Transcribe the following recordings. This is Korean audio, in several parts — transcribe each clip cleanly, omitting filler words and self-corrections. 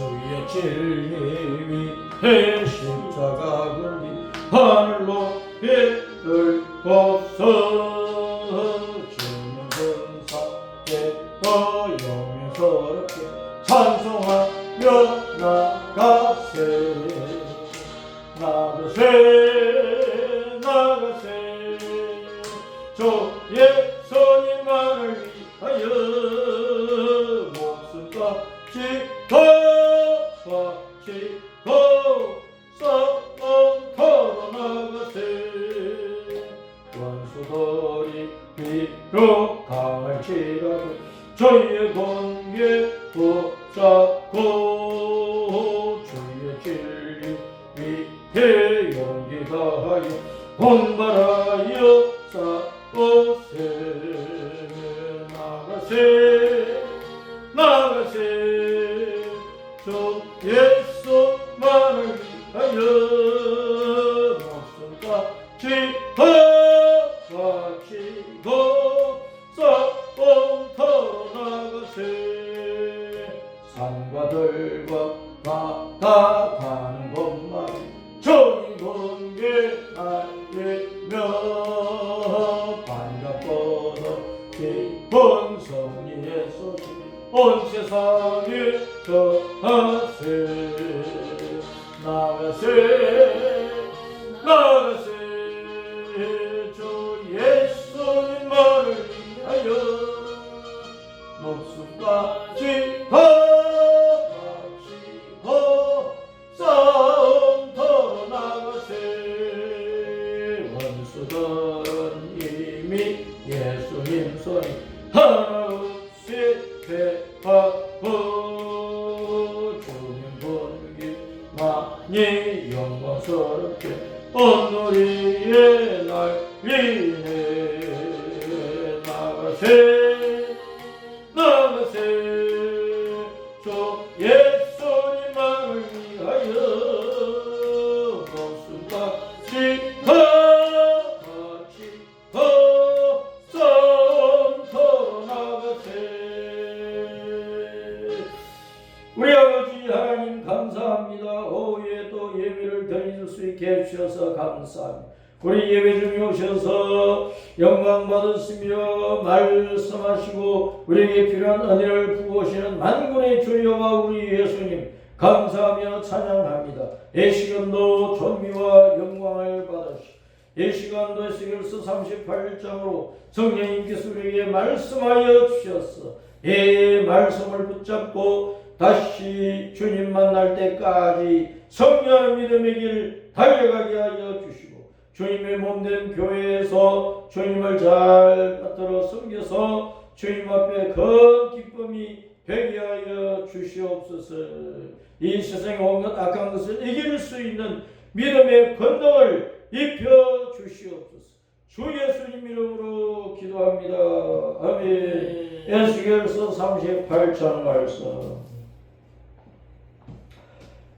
주의 진리 위에 십자가 굴리 하늘로 빛들고서 주님 근사께 더 영광스럽게 찬송하며 나가세 나가세 주 예수님만을 위하여 목숨까지 바치고 싸움터로 나가세 원수들이 비록 강할지라도 저희의 관계 붙잡고 주의 진리 위에 용기 다하여 분발하여 싸우세 나가세 주 예수만을 위하여 목숨까지 바치고 싸움터로 나가세 산과 들과 바다 가는 곳만 저기 본게 알리며 반갑고도 기쁜 성리의 소식 온 세상에 전하세 나가세 주 예수님만을 위하여 목숨까지 바치고 싸움터로 나가세 원수들은 이미 예수님 손이 하나 없이 패하고 주님 분기 많이 영광스럽게 온누리에 날리네 나가세 주 예수님만을 위하여 목숨까지 바치고 싸움터로 나가세 우리 아버지 하나님 감사합니다. 오후에 또 예배를 드릴 수 있게 해주셔서 감사합니다. 우리 예배 중에 오셔서 영광 받으시며 말씀하시고 우리에게 필요한 은혜를 부으시는 만군의 주 여호와 우리 예수님 감사하며 찬양합니다. 이 시간도 존귀와 영광을 받으시고 이 시간도 에스겔서 38장으로 성령님께서 우리에게 말씀하여 주셨어. 이 말씀을 붙잡고 다시 주님 만날 때까지 성령의 믿음의 길 달려가게 하여 주시고 주님의 몸된 교회에서 주님을 잘 받들어 섬겨서 주님 앞에 큰 기쁨이 되게 하여 주시옵소서. 이 세상의 온갖 악한 것을 이길 수 있는 믿음의 권능을 입혀 주시옵소서. 주 예수님 이름으로 기도합니다. 아멘. 에스겔서 38장 말씀.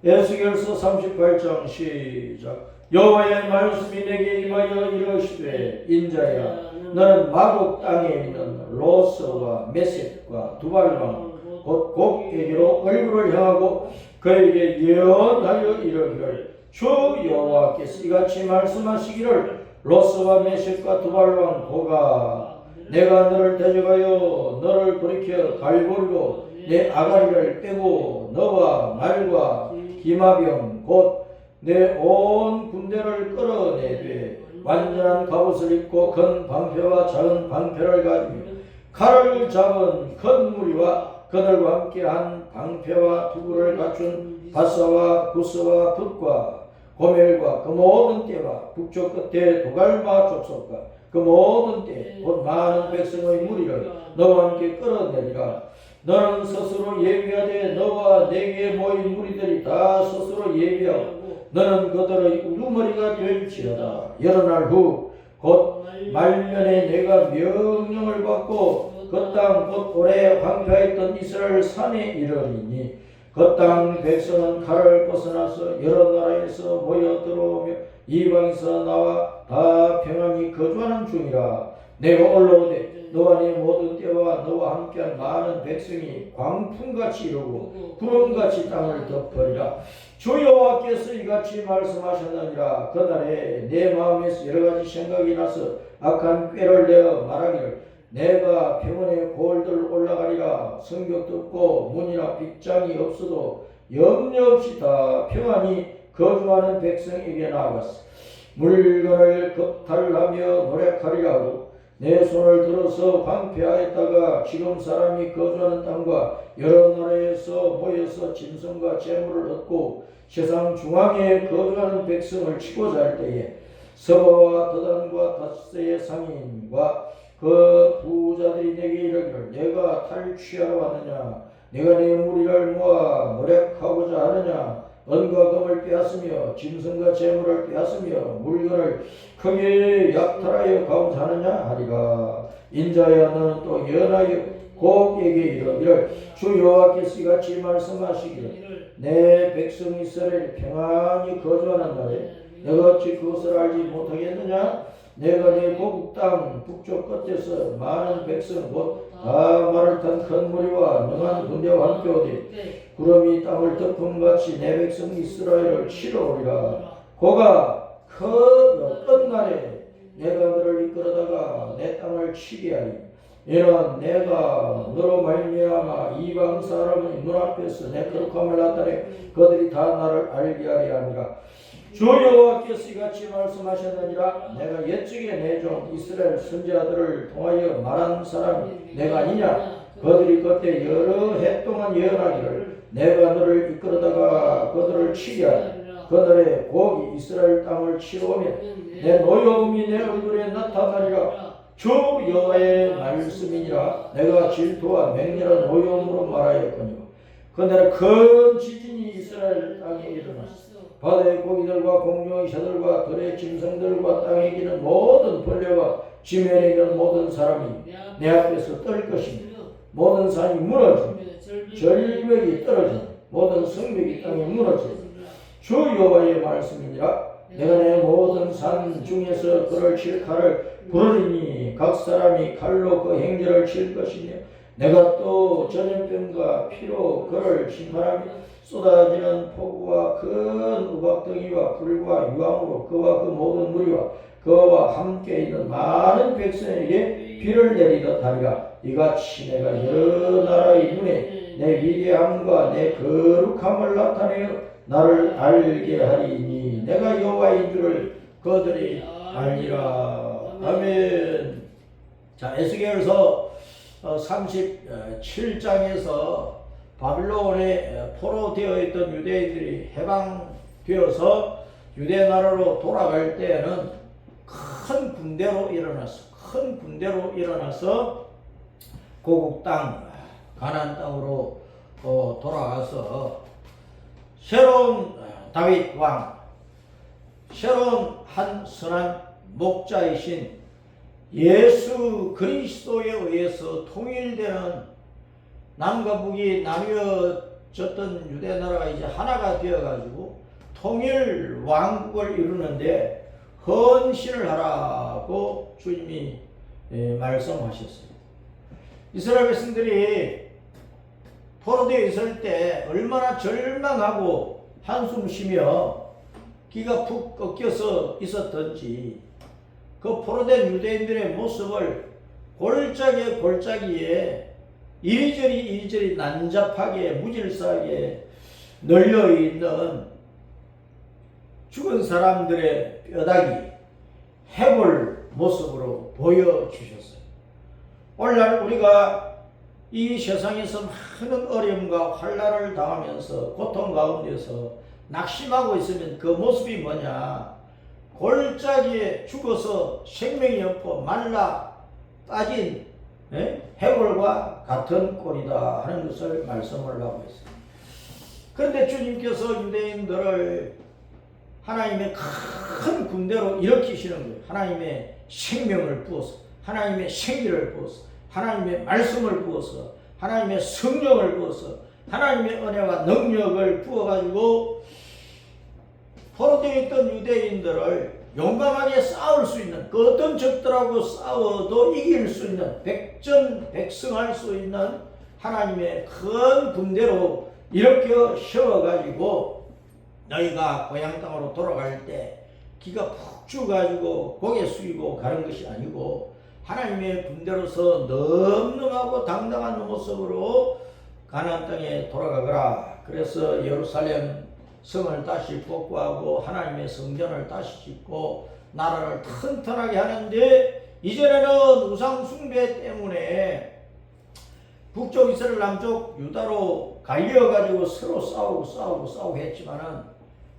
에스겔서 38장 시작. 여호와의 말씀이 내게 임하여 이르시되 인자야 너는 마국 땅에 있는 로스와 메섹과 두발왕 곧 곡에게로 얼굴을 향하고 그에게 예언하여 이르기를 주 여호와께서 이같이 말씀하시기를 로스와 메섹과 두발왕 고가 내가 너를 대적하여 너를 돌이켜 갈고리로 내 아가리를 빼고 너와 말과 기마병 곧 내 온 군대를 끌어내되 완전한 갑옷을 입고 큰 방패와 작은 방패를 가지며 칼을 잡은 큰 무리와 그들과 함께한 방패와 투구를 갖춘 바사와 구스와 붓과 고멜과 그 모든 떼와 북쪽 끝에 도갈마 족속과 그 모든 떼 곧 많은 백성의 무리를 너와 함께 끌어내리라. 너는 스스로 예비하되 너와 내게 모인 무리들이 다 스스로 예비하고 너는 그들의 우두머리가 될지어다. 여러 날 후 곧 말년에 내가 명령을 받고 그 땅 곧 오래 황폐하였던 이스라엘 산에 이르리니 그 땅 백성은 칼을 벗어나서 여러 나라에서 모여 들어오며 이방에서 나와 다 평안히 거주하는 중이라. 내가 올라오되 너와 네 모든 때와 너와 함께한 많은 백성이 광풍같이 이루고 구름같이 땅을 덮으리라. 주 여호와께서 이같이 말씀하셨느니라. 그날에 내 마음에서 여러가지 생각이 나서 악한 꾀를 내어 말하기를 내가 병원에 골들 올라가리라. 성벽 뚫고 문이나 빗장이 없어도 염려 없이 다 평안히 거주하는 백성에게 나아갔어. 물건을 겁탈하며 노력하리라 하고 내 손을 들어서 황폐하였다가 지금 사람이 거주하는 땅과 여러 나라에서 모여서 짐승과 재물을 얻고 세상 중앙에 거주하는 백성을 치고자 할 때에 서바와 드단과 다스의 상인과 그 부자들이 내게 이르기를 내가 탈취하러 왔느냐 내가 내 무리를 모아 노력하고자 하느냐 은과 금을 빼앗으며 짐승과 재물을 빼앗으며 물건을 크게 약탈하여 가고자 하느냐 하리라. 인자야 너는 또 연하여 곡에게 이르기를 주 여호와께서 이같이 말씀하시기를 내 백성 이스라엘 평안히 거주하는 날에 내가 어찌 그것을 알지 못하겠느냐. 내가 내 고국 땅 북쪽 끝에서 많은 백성 곧 다 말을 탄 큰 무리와 능한 군대와 함께 오되 구름이 땅을 덮음같이 내 백성 이스라엘을 치러 오리라. 고가 큰 날에 내가 너를 이끌어다가 내 땅을 치게 하리. 이는 내가 너로 말미암아 이방 사람의 눈앞에서 내 거룩함을 나타내 그들이 다 나를 알게 하리 하니라. 주 여호와께서 이같이 말씀하셨느니라. 내가 옛적에 내 종 이스라엘 선지자들을 통하여 말한 사람이 내가 아니냐. 그들이 그때 여러 해 동안 예언하기를 내가 너를 이끌어다가 그들을 치게 하리라. 그날에 곡이 이스라엘 땅을 치러 오면 내 노여움이 내 얼굴에 나타나리라. 주 여호와의 말씀이니라. 내가 질투와 맹렬한 노여움으로 말하였거니와 그날에 큰 지진이 이스라엘 땅에 일어났어. 바다의 고기들과 공중의 새들과 들의 짐승들과 땅에 기는 모든 벌레와 지면에 있는 모든 사람이 내 앞에서 떨 것이며 모든 산이 무너지며 절벽이 떨어지며 모든 성벽이 땅에 무너지며 주 여호와의 말씀이니라. 내가 내 모든 산 중에서 그를 칠 칼을 부르리니 각 사람이 칼로 그 행렬을 칠 것이며 내가 또 전염병과 피로 그를 심판하며 쏟아지는 폭우와 큰 우박덩이와 불과 유황으로 그와 그 모든 무리와 그와 함께 있는 많은 백성에게 비를 내리듯 하리라. 이같이 내가 여러 나라의 눈에 내 위대함과 내 거룩함을 나타내어 나를 알게 하리니 내가 여호와인 줄을 그들이 알리라. 아멘. 자, 에스겔서 37장에서 바빌론에 포로되어 있던 유대인들이 해방되어서 유대 나라로 돌아갈 때에는 큰 군대로 일어나서 고국 땅 가나안 땅으로 돌아가서 새로운 다윗 왕, 새로운 한 선한 목자이신 예수 그리스도에 의해서 통일되는 남과 북이 나뉘어졌던 유대 나라가 이제 하나가 되어가지고 통일 왕국을 이루는데 헌신을 하라고 주님이 말씀하셨어요. 이스라엘 백성들이 포로되어 있을 때 얼마나 절망하고 한숨 쉬며 기가 푹 꺾여서 있었던지 그 포로된 유대인들의 모습을 골짜기에 이리저리 난잡하게 무질서하게 널려있는 죽은 사람들의 뼈다귀 해골 모습으로 보여주셨어요. 오늘날 우리가 이 세상에서 많은 어려움과 환난을 당하면서 고통 가운데서 낙심하고 있으면 그 모습이 뭐냐? 골짜기에 죽어서 생명이 없고 말라 빠진 해골과 같은 꼴이다 하는 것을 말씀을 하고 있습니다. 그런데 주님께서 유대인들을 하나님의 큰 군대로 일으키시는 거예요. 하나님의 생명을 부어서, 하나님의 생기를 부어서, 하나님의 말씀을 부어서, 하나님의 성령을 부어서, 하나님의 은혜와 능력을 부어가지고 포로되어 있던 유대인들을 용감하게 싸울 수 있는, 그 어떤 적들하고 싸워도 이길 수 있는, 백전백승할 수 있는 하나님의 큰 군대로 일으켜 세워가지고 너희가 고향 땅으로 돌아갈 때 기가 푹 죽어가지고 고개 숙이고 가는 것이 아니고 하나님의 군대로서 늠름하고 당당한 모습으로 가나안 땅에 돌아가거라. 그래서 예루살렘 성을 다시 복구하고 하나님의 성전을 다시 짓고 나라를 튼튼하게 하는데, 이전에는 우상 숭배 때문에 북쪽 이스라엘, 남쪽 유다로 갈려가지고 서로 싸우고 했지만은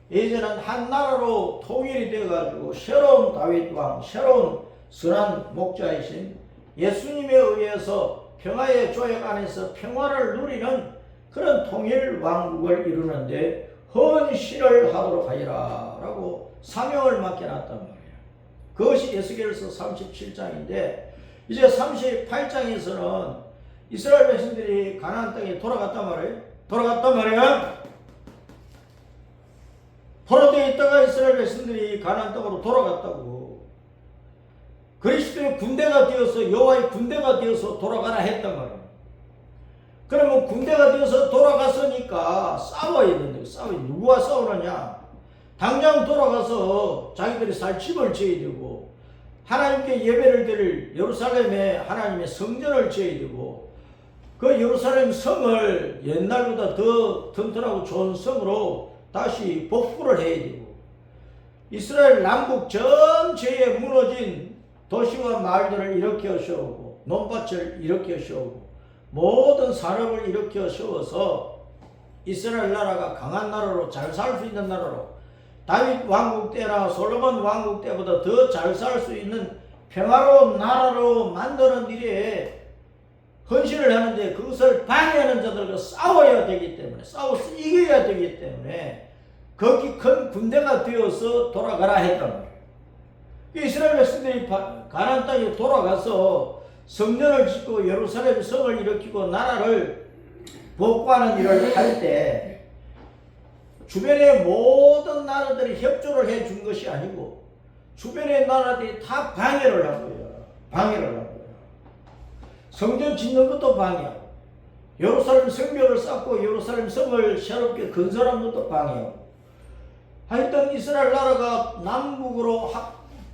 이제는 한 나라로 통일이 되어가지고 새로운 다윗 왕, 새로운 선한 목자이신 예수님에 의해서 평화의 조약 안에서 평화를 누리는 그런 통일 왕국을 이루는데 헌신을 하도록 하리라 라고 사명을 맡겨놨단 말이에요. 그것이 에스겔서 37장인데 이제 38장에서는 이스라엘 백성들이 가나안 땅에 돌아갔단 말이에요. 포로되어 있다가 이스라엘 백성들이 가나안 땅으로 돌아갔다고. 그리스도의 군대가 되어서, 여호와의 군대가 되어서 돌아가라 했단 말이에요. 그러면 군대가 되어서 돌아갔으니까 싸워야 되는데, 누구와 싸우느냐? 당장 돌아가서 자기들이 살 집을 지어야 되고, 하나님께 예배를 드릴 예루살렘에 하나님의 성전을 지어야 되고, 그 예루살렘 성을 옛날보다 더 튼튼하고 좋은 성으로 다시 복구를 해야 되고, 이스라엘 남북 전체에 무너진 도시와 마을들을 일으켜 세우고, 논밭을 일으켜 세우고, 모든 산업을 일으켜 세워서 이스라엘 나라가 강한 나라로, 잘 살 수 있는 나라로, 다윗 왕국 때나 솔로몬 왕국 때보다 더 잘 살 수 있는 평화로운 나라로 만드는 일에 헌신을 하는데, 그것을 방해하는 자들과 싸워야 되기 때문에, 싸워서 이겨야 되기 때문에 거기 큰 군대가 되어서 돌아가라 했단 말이에요. 이스라엘 백성들이 가나안 땅에 돌아가서 성전을 짓고 예루살렘 성을 일으키고 나라를 복구하는 일을 할 때 주변의 모든 나라들이 협조를 해준 것이 아니고 주변의 나라들이 다 방해를 한 거예요. 성전 짓는 것도 방해하고, 예루살렘 성벽을 쌓고 예루살렘 성을 새롭게 건설한 것도 방해하고, 하여튼 이스라엘 나라가 남북으로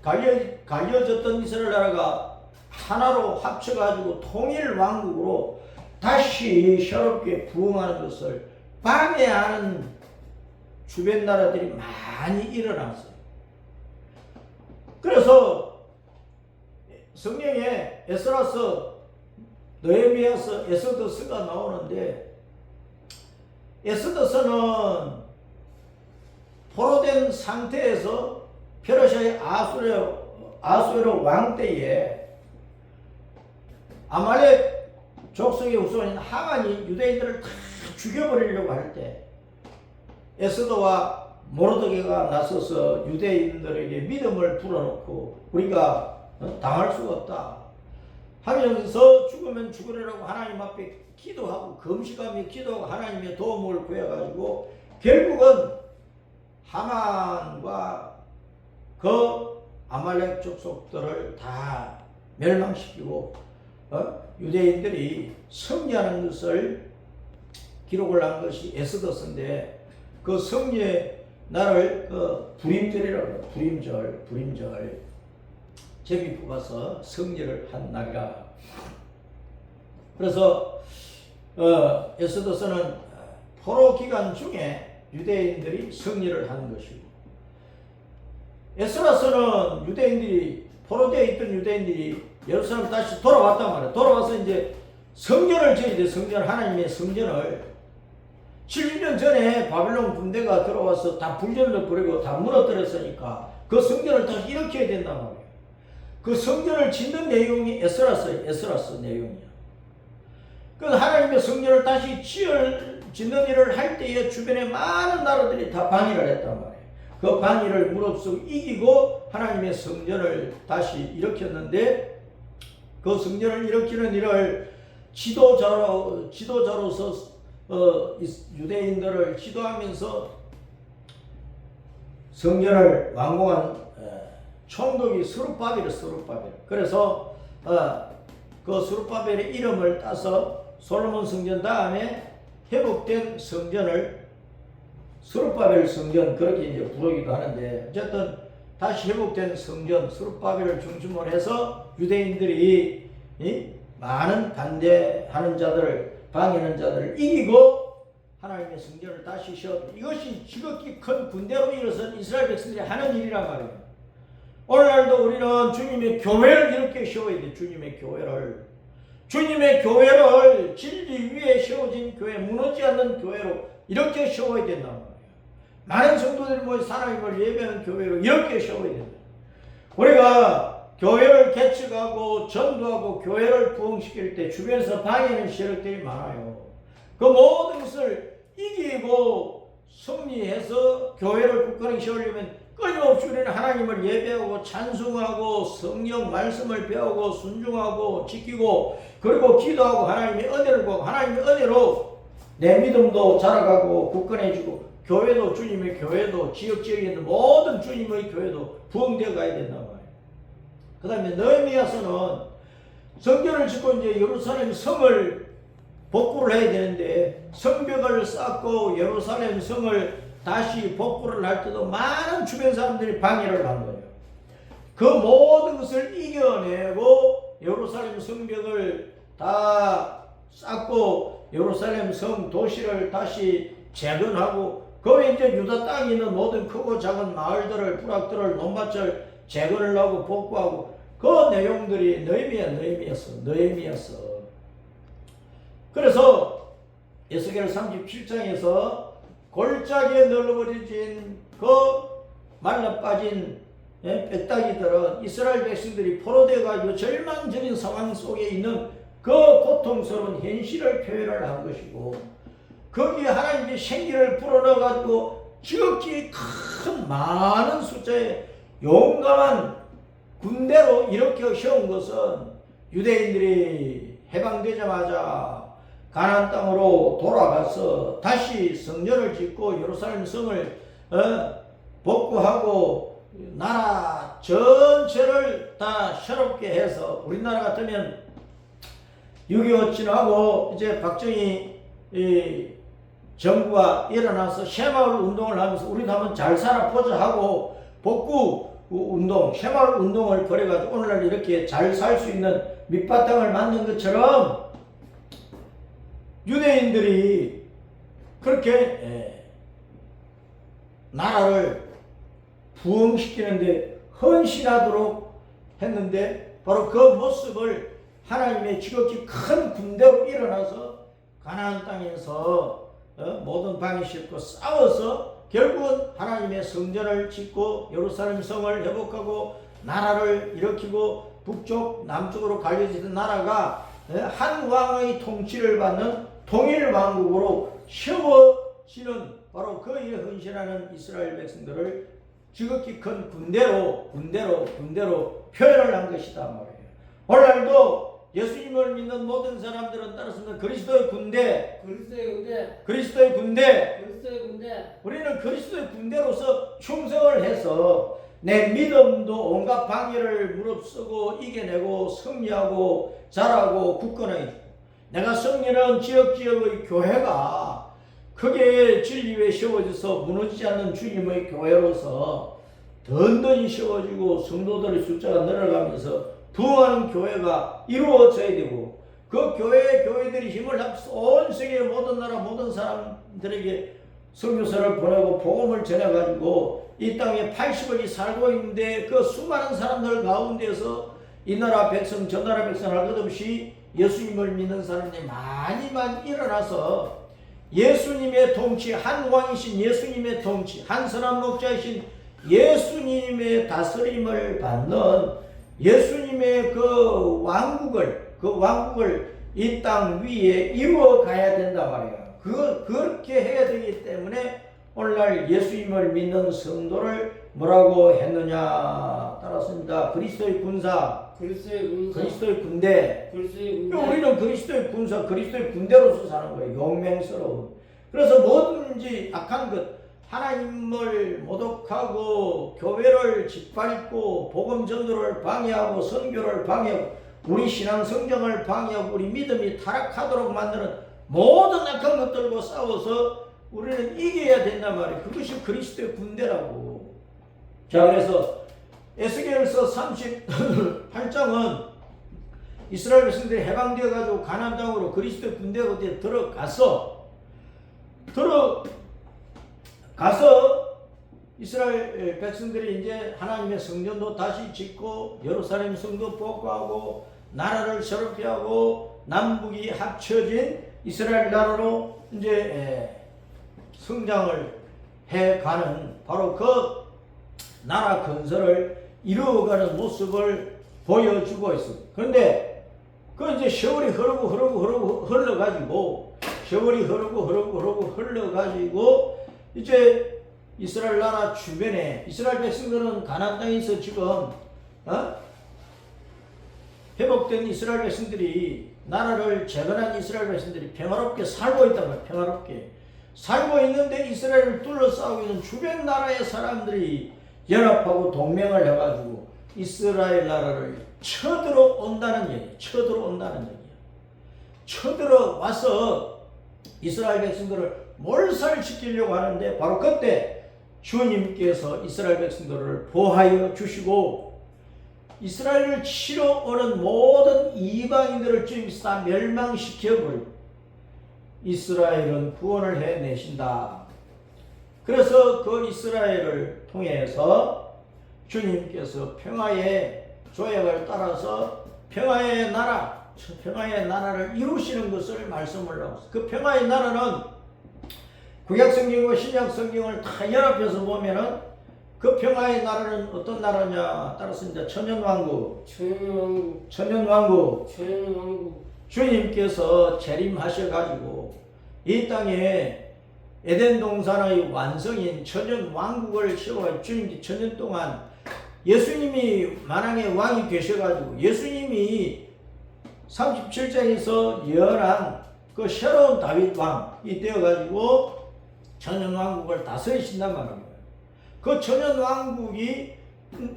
갈려졌던 이스라엘 나라가 하나로 합쳐가지고 통일 왕국으로 다시 새롭게 부흥하는 것을 방해하는 주변 나라들이 많이 일어났어요. 그래서 성경에 에스라서, 느헤미야서, 에스더서가 나오는데, 에스더서는 포로된 상태에서 페르시아의 아수에로 왕 때에 아말렉 족속의 후손인 하만이 유대인들을 다 죽여버리려고 할 때 에스더와 모르드게가 나서서 유대인들에게 믿음을 불어넣고 우리가 당할 수가 없다 하면서 죽으면 죽으리라고 하나님 앞에 기도하고 금식하며 기도하고 하나님의 도움을 구해가지고 결국은 하만과 그 아말렉 족속들을 다 멸망시키고 유대인들이 승리하는 것을 기록을 한 것이 에스더서인데, 그 승리의 날을 부림절이라고 해요. 부림절. 제비 뽑아서 승리를 한 날이라. 그래서 에스더서는 포로 기간 중에 유대인들이 승리를 한 것이고, 에스라서는 유대인들이, 포로되어 있던 유대인들이 예루살렘 다시 돌아왔단 말이에요. 돌아와서 이제 성전을 지어야 돼. 하나님의 성전을. 70년 전에 바벨론 군대가 들어와서 다 불전을 부리고 다 무너뜨렸으니까 그 성전을 다시 일으켜야 된단 말이에요. 그 성전을 짓는 내용이 에스라서 내용이야. 그 하나님의 성전을 다시 짓는 일을 할 때에 주변에 많은 나라들이 다 방해를 했단 말이에요. 그 방해를 무릅쓰고 이기고 하나님의 성전을 다시 일으켰는데, 그 성전을 일으키는 일을 지도자로서 유대인들을 지도하면서 성전을 완공한 총독이 스룹바벨이에요. 스룹바벨. 그래서 그 스룹바벨의 이름을 따서 솔로몬 성전 다음에 회복된 성전을 스룹바벨 성전 그렇게 이제 부르기도 하는데, 어쨌든 다시 회복된 성전 스룹바벨을 중심으로 해서 유대인들이 많은 반대하는 자들, 방해하는 자들을 이기고 하나님의 성전을 다시 세웠다. 이것이 지극히 큰 군대로 일어선 이스라엘 백성들이 하는 일이란 말이에요. 오늘날도 우리는 주님의 교회를 이렇게 세워야 돼. 주님의 교회를 진리 위에 세워진 교회, 무너지지 않는 교회로 이렇게 세워야 된단 말이에요. 많은 성도들이 모여서 하나님을 예배하는 교회로 이렇게 세워야 된다. 우리가 교회를 개척하고 전도하고 교회를 부흥시킬 때 주변에서 방해하는 세력들이 많아요. 그 모든 것을 이기고 승리해서 교회를 굳건히 세우려면 끊임없이 우리는 하나님을 예배하고 찬송하고 성경 말씀을 배우고 순종하고 지키고 그리고 기도하고 하나님의 은혜를 구하고 하나님의 은혜로 내 믿음도 자라가고 굳건해지고 교회도 주님의 교회도 지역지역에 있는 모든 주님의 교회도 부흥되어 가야 된단 말이에요. 그 다음에 느헤미야서는 성전을 짓고 이제 예루살렘 성을 복구를 해야 되는데 성벽을 쌓고 예루살렘 성을 다시 복구를 할 때도 많은 주변 사람들이 방해를 한 거예요. 그 모든 것을 이겨내고 예루살렘 성벽을 다 쌓고 예루살렘 성 도시를 다시 재건하고 그 외에 이제 유다 땅에 있는 모든 크고 작은 마을들을 부락들을 논밭을 재건을 하고 복구하고 그 내용들이 느헤미야서. 그래서 에스겔 37장에서 골짜기에 널어버려진 그 말라빠진 뼈다귀들은 이스라엘 백성들이 포로되어가지고 절망적인 상황 속에 있는 그 고통스러운 현실을 표현을 한 것이고, 거기에 하나님의 생기를 불어넣어가지고 지극히 큰 많은 숫자의 용감한 군대로 일으켜 세운 것은 유대인들이 해방되자마자 가나안 땅으로 돌아가서 다시 성전을 짓고 예루살렘 성을 복구하고 나라 전체를 다 새롭게 해서, 우리나라 같으면 6.25 지나고 이제 박정희 정부가 일어나서 새마을 운동을 하면서 우리도 한번 잘 살아보자 하고 복구 운동, 새마을 운동을 벌여가지고 오늘날 이렇게 잘 살 수 있는 밑바탕을 만든 것처럼 유대인들이 그렇게 나라를 부흥시키는데 헌신하도록 했는데, 바로 그 모습을 하나님의 지극히 큰 군대로 일어나서 가나안 땅에서 모든 방해 싣고 싸워서 결국은 하나님의 성전을 짓고 예루살렘 성을 회복하고 나라를 일으키고 북쪽 남쪽으로 갈려지던 나라가 한 왕의 통치를 받는 통일왕국으로 세워지는, 바로 그 일에 헌신하는 이스라엘 백성들을 지극히 큰 군대로 표현을 한 것이다 말이에요. 오늘날도 예수님을 믿는 모든 사람들은 따라서 그리스도의 군대. 우리는 그리스도의 군대로서 충성을 해서 내 믿음도 온갖 방해를 무릅쓰고 이겨내고 승리하고 잘하고 굳건해지고, 내가 섬기는 지역의 교회가 크게 진리 위에 세워져서 무너지지 않는 주님의 교회로서 든든히 세워지고 성도들의 숫자가 늘어가면서 부흥하는 교회가 이루어져야 되고, 그 교회들이 힘을 합쳐서 온 세계의 모든 나라 모든 사람들에게 선교사를 보내고 복음을 전해가지고 이 땅에 80억이 살고 있는데 그 수많은 사람들 가운데서 이 나라 백성 저 나라 백성 할 것 없이 예수님을 믿는 사람들이 많이 일어나서 예수님의 통치, 한 왕이신 예수님의 통치, 한 선한 목자이신 예수님의 다스림을 받는 예수님의 그 왕국을 이 땅 위에 이루어 가야 된단 말이에요. 그렇게 해야 되기 때문에 오늘날 예수님을 믿는 성도를 뭐라고 했느냐? 따랐습니다. 그리스도의 군사, 그리스도의 군대. 우리는 그리스도의 군사, 그리스도의 군대로서 사는 거예요. 용맹스러운. 그래서 뭐든지 악한 것, 하나님을 모독하고 교회를 짓밟고 복음 전도를 방해하고 선교를 방해하고 우리 신앙 성장을 방해하고 우리 믿음이 타락하도록 만드는 모든 악한 것들과 싸워서 우리는 이겨야 된단 말이에요. 그것이 그리스도의 군대라고. 자, 그래서 에스겔서 38장은 이스라엘 백성들이 해방되어 가지고 가나안 땅으로 그리스도의 군대가 어디에 들어가서 이스라엘 백성들이 이제 하나님의 성전도 다시 짓고 예루살렘 성도 복구하고 나라를 새롭게 하고 남북이 합쳐진 이스라엘 나라로 이제 성장을 해가는 바로 그 나라 건설을 이루어가는 모습을 보여주고 있습니다. 그런데 그 이제 세월이 흘러가지고 이제 이스라엘 나라 주변에 이스라엘 백성들은 가나안 땅에서 지금 회복된 이스라엘 백성들이 나라를 재건한 이스라엘 백성들이 평화롭게 살고 있단 말이에요. 평화롭게 살고 있는데 이스라엘을 둘러싸고 있는 주변 나라의 사람들이 연합하고 동맹을 해가지고 이스라엘 나라를 쳐들어온다는 얘기예요. 쳐들어와서 이스라엘 백성들을 몰살시키려고 하는데 바로 그때 주님께서 이스라엘 백성들을 보호하여 주시고 이스라엘을 치러 오는 모든 이방인들을 주님께서 다 멸망시켜버리고 이스라엘은 구원을 해내신다. 그래서 그 이스라엘을 통해서 주님께서 평화의 조약을 따라서 평화의 나라를 이루시는 것을 말씀을 하고 그 평화의 나라는 구약성경과 신약성경을 다 연합해서 보면은 그 평화의 나라는 어떤 나라냐 따라서 이제 천년왕국 주님께서 재림하셔가지고 이 땅에 에덴 동산의 완성인 천년왕국을 세워가지고 주님이 천년 동안 예수님이 만왕의 왕이 되셔가지고 예수님이 37장에서 예언한 그 새로운 다윗 왕이 되어가지고 천년왕국을 다스리신단 말입니다. 그 천년왕국이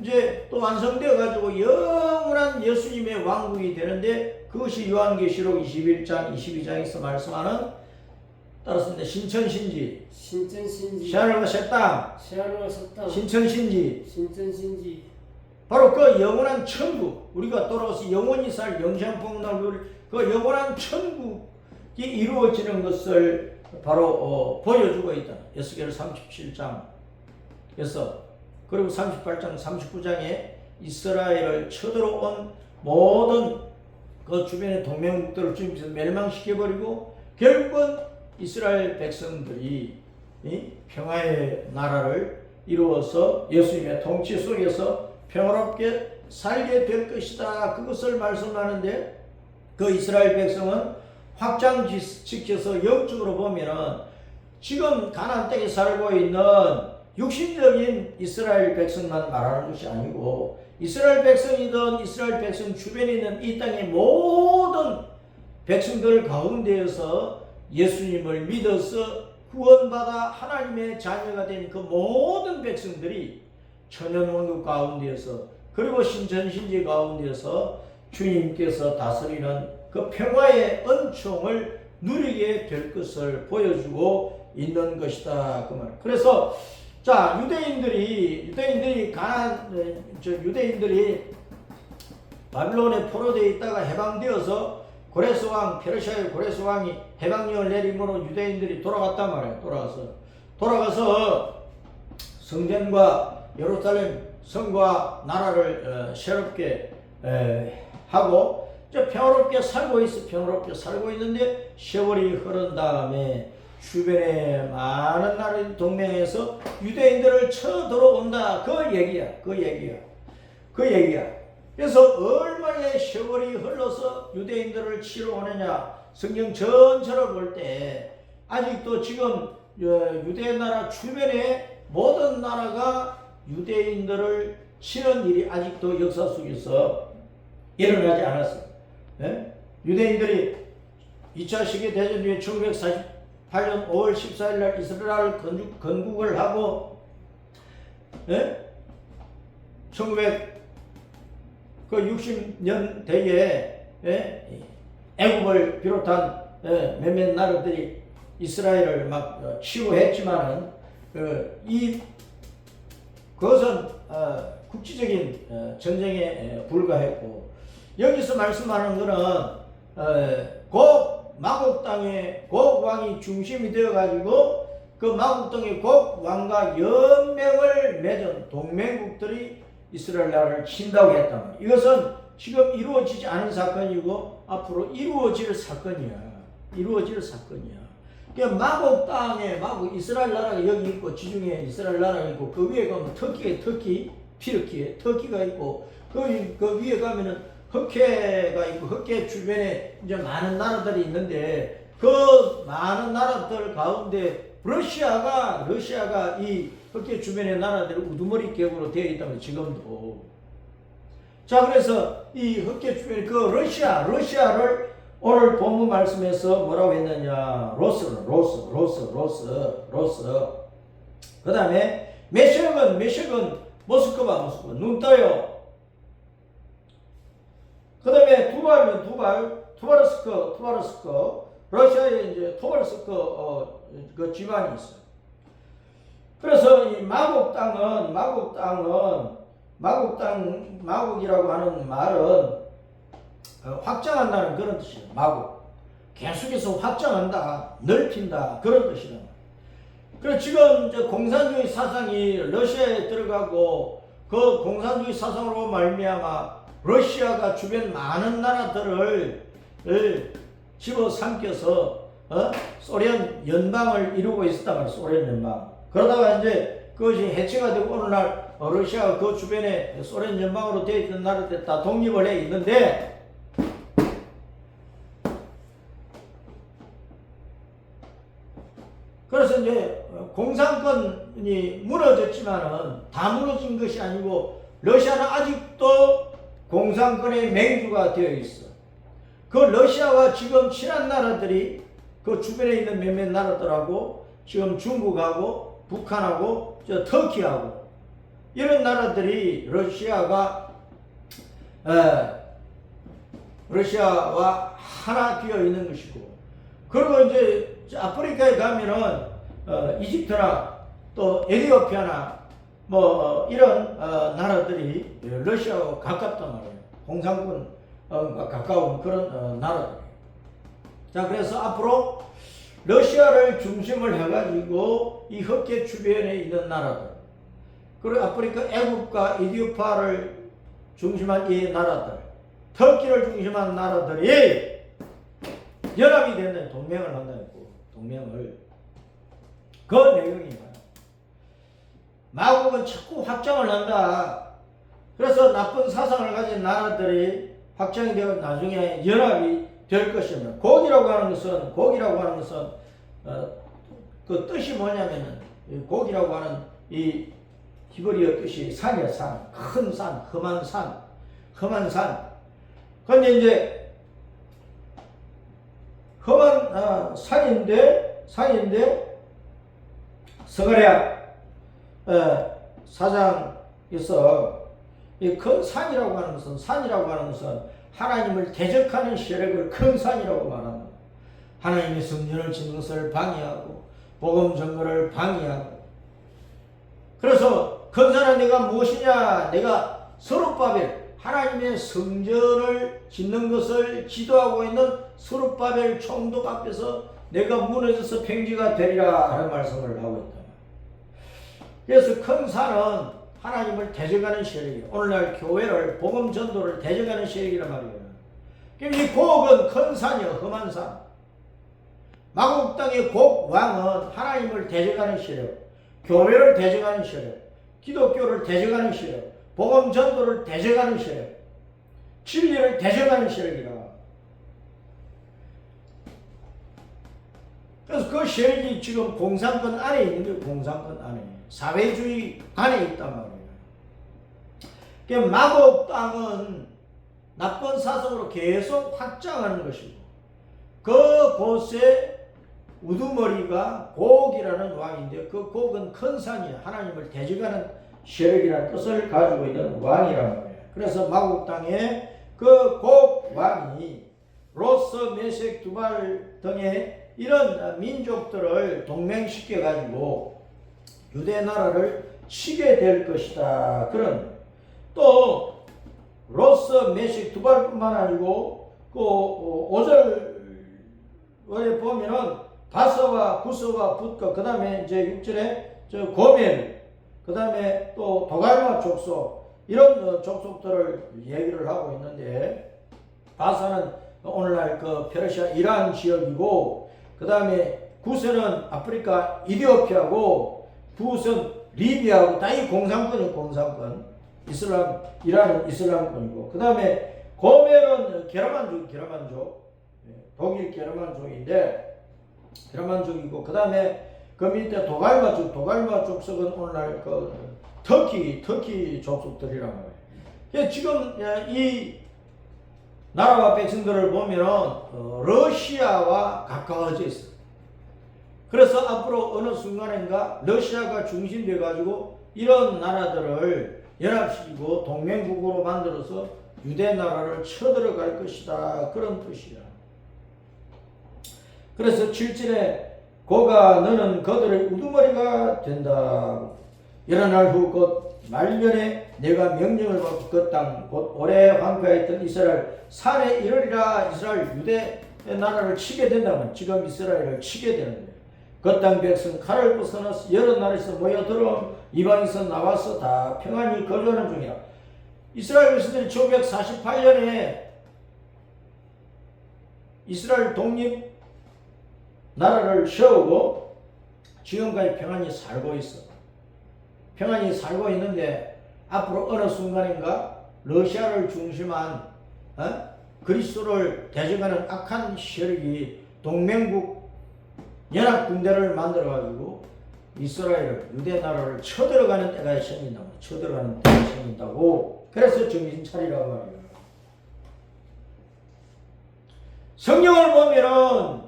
이제 또 완성되어가지고 영원한 예수님의 왕국이 되는데 그것이 요한계시록 21장 22장에서 말씀하는 따라서 이제 신천신지 새하늘과 새 땅 신천신지 바로 그 영원한 천국 우리가 돌아와서 영원히 살 영생복락을 그 영원한 천국이 이루어지는 것을 바로 보여주고 있다. 에스겔 37장에서 그리고 38장 39장에 이스라엘을 쳐들어온 모든 그 주변의 동맹국들을 주님께서 멸망시켜버리고 결국은 이스라엘 백성들이 평화의 나라를 이루어서 예수님의 통치 속에서 평화롭게 살게 될 것이다. 그것을 말씀하는데 그 이스라엘 백성은 확장시켜서 영적으로 보면은 지금 가나안 땅에 살고 있는 육신적인 이스라엘 백성만 말하는 것이 아니고 이스라엘 백성이든 이스라엘 백성 주변에 있는 이 땅의 모든 백성들 가운데에서 예수님을 믿어서 구원받아 하나님의 자녀가 된 그 모든 백성들이 천년왕국 가운데에서 그리고 신천신지 가운데에서 주님께서 다스리는 그 평화의恩총을 누리게 될 것을 보여주고 있는 것이다. 그 말. 그래서 자 유대인들이 바빌론에 포로되어 있다가 해방되어서 고레스 왕 페르시아의 고레스 왕이 해방령을 내림으로 유대인들이 돌아갔단 말이에요. 돌아가서 성전과 예루살렘 성과 나라를 새롭게 하고 평화롭게 살고 있는데 세월이 흐른 다음에 주변에 많은 나라의 동맹에서 유대인들을 쳐들어온다. 그 얘기야. 그래서 얼마의 세월이 흘러서 유대인들을 치러 오느냐. 성경 전체를 볼 때 아직도 지금 유대 나라 주변에 모든 나라가 유대인들을 치는 일이 아직도 역사 속에서 일어나지 않았어요. 유대인들이 2차 세계대전 중에 1948년 5월 14일 날 이스라엘을 건국을 하고 1960년대에 애국을 비롯한 몇몇 나라들이 이스라엘을 막 치유했지만은 그것은 국지적인 전쟁에 불과했고, 여기서 말씀하는 것은 곧 마곡 땅의 곡 왕이 중심이 되어 가지고 그 마곡 땅의 곡 왕과 연맹을 맺은 동맹국들이 이스라엘 나라를 친다고 했단 말이에요. 이것은 지금 이루어지지 않은 사건이고 앞으로 이루어질 사건이야. 그러니까 마곡 땅에 이스라엘 나라가 여기 있고, 지중해 이스라엘 나라가 있고, 그 위에 가면 피르키에 터키가 있고, 그 위에 가면은 흑해가 있고, 흑해 주변에 이제 많은 나라들이 있는데, 그 많은 나라들 가운데 러시아가 이 흑해 주변의 나라들을 우두머리 격으로 되어 있다면 지금도. 자, 그래서 이 흑해 주변의 그 러시아를 오늘 본문 말씀에서 뭐라고 했느냐? 로스. 그 다음에 메sek은 모스크바. 눈 떠요. 그 다음에 투바르스크. 러시아에 이제 투바르스크 그 지방이 있어요. 그래서 이 마곡이라고 하는 말은 확장한다는 그런 뜻이에요. 마곡. 계속해서 확장한다, 넓힌다, 그런 뜻이란 말이에요. 그래서 지금 이제 공산주의 사상이 러시아에 들어가고, 그 공산주의 사상으로 말미암아 러시아가 주변 많은 나라들을 집어삼켜서 소련 연방을 이루고 있었단 말이에요. 소련 연방. 그러다가 이제 그것이 해체가 되고 오늘날 러시아가 그 주변에 소련 연방으로 되어 있던 나라들 다 독립을 해 있는데, 그래서 이제 공산권이 무너졌지만은 다 무너진 것이 아니고 러시아는 아직도 공산권의 맹주가 되어 있어. 그 러시아와 지금 친한 나라들이 그 주변에 있는 몇몇 나라들하고 지금 중국하고 북한하고 터키하고 이런 나라들이 러시아와 하나 되어 있는 것이고, 그리고 이제 아프리카에 가면은 이집트나 또 에티오피아나 뭐 이런 나라들이 러시아와 가깝단 말이에요. 공산권과 가까운 그런 나라들. 자, 그래서 앞으로 러시아를 중심을 해가지고 이 흑해 주변에 있는 나라들, 그리고 아프리카 애국과 이디오파를 중심한 이 나라들, 터키를 중심한 나라들이 연합이 된다, 동맹을 한다 했고, 동맹을. 그 내용이에요. 마국은 자꾸 확장을 한다. 그래서 나쁜 사상을 가진 나라들이 확장이 되어 나중에 연합이 될 것입니다. 곡이라고 하는 것은 그 뜻이 뭐냐면은, 곡이라고 하는 이 히브리어 뜻이 산이야, 산. 큰 산, 험한 산. 근데 이제 험한 산인데 스가랴 사장에서 이 큰 산이라고 하는 것은 하나님을 대적하는 세력을 큰 산이라고 말합니다. 하나님의 성전을 짓는 것을 방해하고 복음 전거를 방해하고. 그래서 큰 산은 내가 무엇이냐? 내가 스룹바벨, 하나님의 성전을 짓는 것을 지도하고 있는 스룹바벨 총독 앞에서 내가 무너져서 평지가 되리라 하는 말씀을 하고 있다. 그래서 큰 산은 하나님을 대적하는 세력이에요. 오늘날 교회를, 복음 전도를 대적하는 세력이란 말이에요. 그럼 이 곡은 큰 산이요, 험한 산. 마곡 땅의 곡 왕은 하나님을 대적하는 세력, 교회를 대적하는 세력, 기독교를 대적하는 세력, 복음 전도를 대적하는 세력, 진리를 대적하는 세력이라. 그래서 그 세력이 지금 공산권 안에 있는 거예요. 공산권 안에. 사회주의 안에 있단 말이에요. 그러니까 마곡 땅은 나쁜 사상으로 계속 확장하는 것이고, 그곳에 우두머리가 곡이라는 왕인데 그 곡은 큰 산이 하나님을 대적하는 세력이라는 뜻을 가지고 있는 왕이란 말이에요. 그래서 마국 땅에 그 곡 왕이 로스, 메섹, 두발 등의 이런 민족들을 동맹시켜 가지고 유대 나라를 치게 될 것이다. 그런 또 로스, 메섹, 두발뿐만 아니고 그 5절에 보면은 바서와 구서와 붓과 그 다음에 이제 6절에 고멜 그 다음에 또 도갈마 족속 이런 족속들을 얘기를 하고 있는데 바사는 오늘날 그 페르시아 이란 지역이고 그 다음에 구서는 아프리카 이디오피아고 붓은 리비아고 다 이 공산권이에요. 공산권 이란은 이슬람권이고 그 다음에 고멜은 게르만족 독일 게르만족인데 게르만족이고 그 다음에 그 밑에 도갈마 족속은 오늘날 그 터키 족속들이란 말이에요. 지금 이 나라와 백성들을 보면 러시아와 가까워져 있어요. 그래서 앞으로 어느 순간인가 러시아가 중심돼 가지고 이런 나라들을 연합시키고 동맹국으로 만들어서 유대 나라를 쳐들어갈 것이다. 그런 뜻이야. 그래서 7절에 고가 너는 그들의 우두머리가 된다. 일어날 후 곧 말년에 내가 명령을 받고 그 땅 곧 오래 황폐했던 이스라엘 산에 이르리라. 이스라엘 유대 나라를 치게 된다면 지금 이스라엘을 치게 되는 거예요. 그 땅 백성 칼을 벗어나서 여러 나라에서 모여 들어온 이방에서 나와서 다 평안히 거주하는 중이라. 이스라엘 백성들이 1948년에 이스라엘 독립 나라를 세우고 지금까지 평안히 살고 있어. 평안히 살고 있는데 앞으로 어느 순간인가 러시아를 중심한 그리스도를 대적하는 악한 세력이 동맹국 연합군대를 만들어가지고 이스라엘을 유대 나라를 쳐들어가는 때가 생긴다고. 그래서 정신 차리라고 말이에요. 성경을 보면은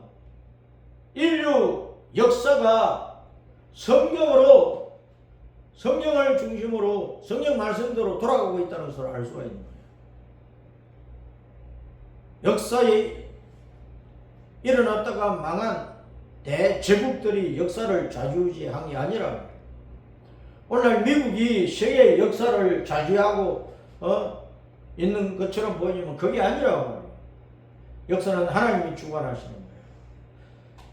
인류 역사가 성경을 중심으로 성경 말씀대로 돌아가고 있다는 것을 알 수가 있는 거예요. 역사에 일어났다가 망한 대제국들이 역사를 좌지우지한 게 아니라 오늘날 미국이 세계의 역사를 좌지하고 있는 것처럼 보이지만 그게 아니라고 말이에요. 역사는 하나님이 주관하시는 거예요.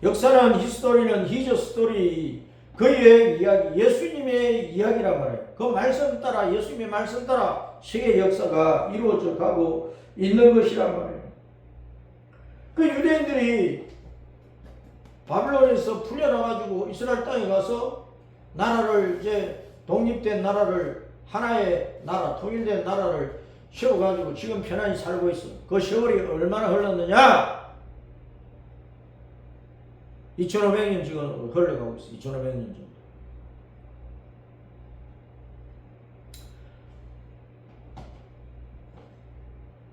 역사는 히스토리는 히저 스토리 그의 이야기 예수님의 이야기란 말이에요. 그 말씀 따라 예수님의 말씀 따라 세계 역사가 이루어져 가고 있는 것이란 말이에요. 그 유대인들이 바빌론에서 풀려나가지고 이스라엘 땅에 가서 나라를 이제 독립된 나라를 하나의 나라 통일된 나라를 세워가지고 지금 편안히 살고 있어. 그 세월이 얼마나 흘렀느냐? 2500년 지금 흘러가고 있어. 2500년 정도.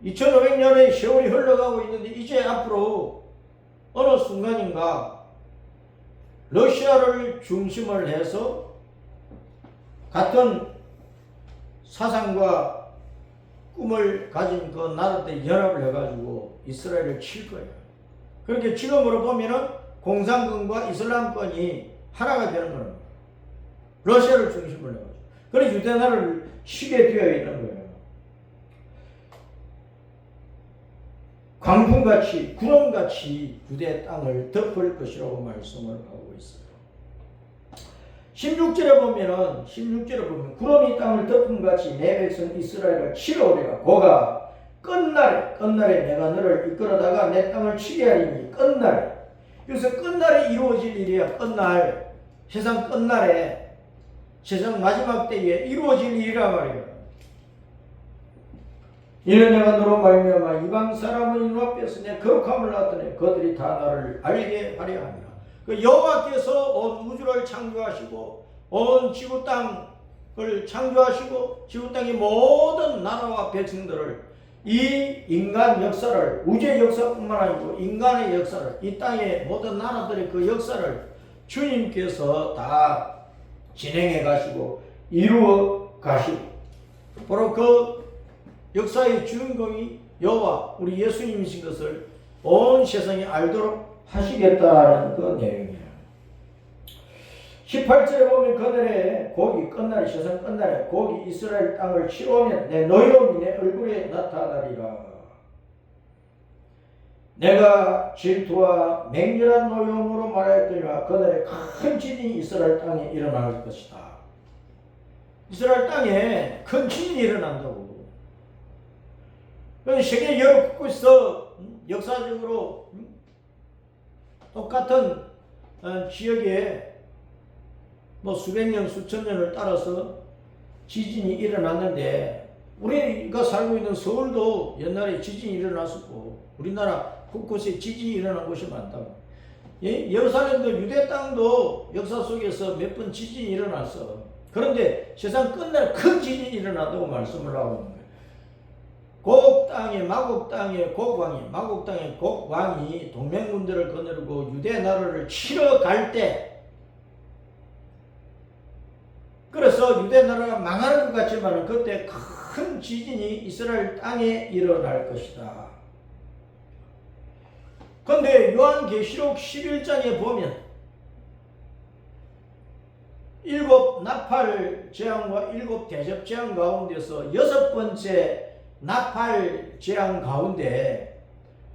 (2500년의) 세월이 흘러가고 있는데 이제 앞으로 어느 순간인가 러시아를 중심을 해서 같은 사상과 꿈을 가진 그 나라들 연합을 해가지고 이스라엘을 칠 거예요. 그렇게 지금으로 보면은 공산권과 이슬람권이 하나가 되는 거예요. 러시아를 중심으로 해가지고. 그래서 유대 나라를 치게 되어 있는 거예요. 광풍같이 구름같이 유대 땅을 덮을 것이라고 말씀을 하고 있어요. 16절에 보면 구름이 땅을 덮음같이 내 백성 이스라엘을 치러 오리라. 고가 끝날에 내가 너를 이끌어다가 내 땅을 치게 하리니. 끝날에. 그래서 끝날에 이루어질 일이야. 끝날. 세상 끝날에 세상 마지막 때에 이루어질 일이란 말이에요. 이는 내가 너로 말미암아 이방 사람의 눈앞에서 내 거룩함을 나타내 그들이 다 나를 알게 하려 함이라. 그 여호와께서 온 우주를 창조하시고 온 지구 땅을 창조하시고 지구 땅의 모든 나라와 백성들을 이 인간 역사를, 우주의 역사뿐만 아니고 인간의 역사를, 이 땅의 모든 나라들의 그 역사를 주님께서 다 진행해 가시고 이루어 가시고, 바로 그 역사의 주인공이 여호와 우리 예수님이신 것을 온 세상이 알도록 하시겠다는 그 내용이에요. 18절에 보면 그날에 곡이 끝날에, 세상 끝날에 곡이 이스라엘 땅을 치우면 내 노여움이 내 얼굴에 나타나리라. 내가 질투와 맹렬한 노여움으로 말하였더니와 그날에 큰 지진이 이스라엘 땅에 일어날 것이다. 이스라엘 땅에 큰 지진이 일어난다고. 세계 여러 곳에서 역사적으로 똑같은 지역에 뭐 수백 년, 수천 년을 따라서 지진이 일어났는데, 우리가 살고 있는 서울도 옛날에 지진이 일어났었고, 우리나라 곳곳에 지진이 일어난 곳이 많다고. 예루살렘도 유대 땅도 역사 속에서 몇 번 지진이 일어났어. 그런데 세상 끝날 큰 지진이 일어난다고 말씀을 하고 있는 거예요. 곡 땅에, 마곡 땅에 곡왕이, 마곡 땅에 곡왕이 동맹군대를 거느리고 유대 나라를 치러 갈 때, 그래서 유대 나라가 망하는 것 같지만 그때 큰 지진이 이스라엘 땅에 일어날 것이다. 그런데 요한계시록 11장에 보면 일곱 나팔 재앙과 일곱 대접 재앙 가운데서 여섯 번째 나팔 재앙 가운데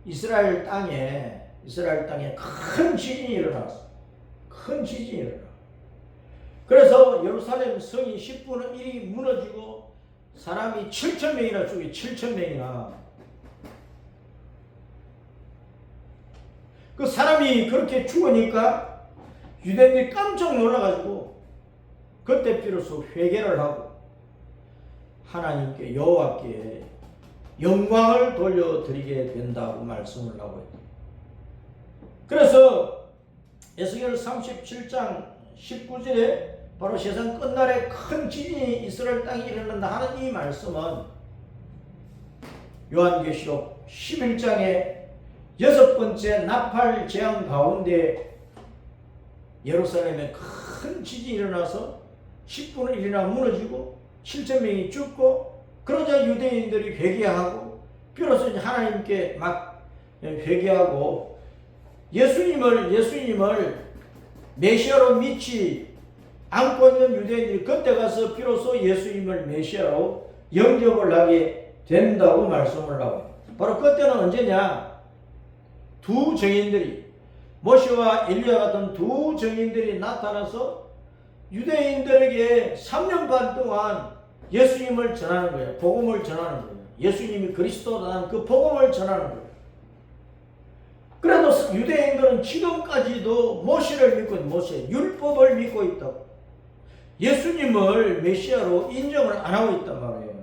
이스라엘 땅에 큰 지진이 일어났어. 큰 지진이 일어나. 그래서 예루살렘 성이 10분의 1이 무너지고 사람이 7,000명이나 죽이, 7,000명이나. 그 사람이 그렇게 죽으니까 유대인들이 깜짝 놀라가지고 그때 비로소 회개를 하고 하나님께, 여호와께 영광을 돌려드리게 된다고 말씀을 하고 있다. 그래서 에스겔 37장 19절에 바로 세상 끝날에 큰 지진이 이스라엘 땅에 일어난다 하는 이 말씀은 요한계시록 11장의 여섯 번째 나팔 재앙 가운데 예루살렘에 큰 지진이 일어나서 10분의 1이나 무너지고 7,000명이 죽고, 그러자 유대인들이 회개하고 비로소 하나님께 막 회개하고 예수님을 메시아로 믿지 않고 있는 유대인들이 그때 가서 비로소 예수님을 메시아로 영접을 하게 된다고 말씀을 하고, 바로 그때는 언제냐? 두 증인들이, 모세와 엘리야 같은 두 증인들이 나타나서 유대인들에게 3년 반 동안 예수님을 전하는 거예요. 복음을 전하는 거예요. 예수님이 그리스도라는 그 복음을 전하는 거예요. 그래도 유대인들은 지금까지도 모세를 믿고 있는, 모세 율법을 믿고 있다고, 예수님을 메시아로 인정을 안 하고 있단 말이에요.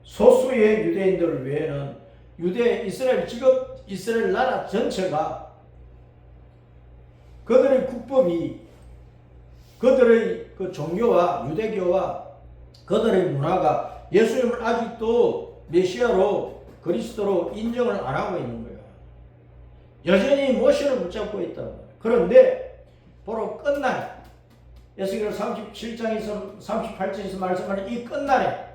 소수의 유대인들 외에는 이스라엘 나라 전체가 그들의 국법이, 그들의 그 종교와 유대교와 그들의 문화가 예수님을 아직도 메시아로, 그리스도로 인정을 안 하고 있는 거예요. 여전히 모세를 붙잡고 있다. 그런데 바로 끝날, 에스겔 37장에서 38장에서 말씀하는 이 끝날에,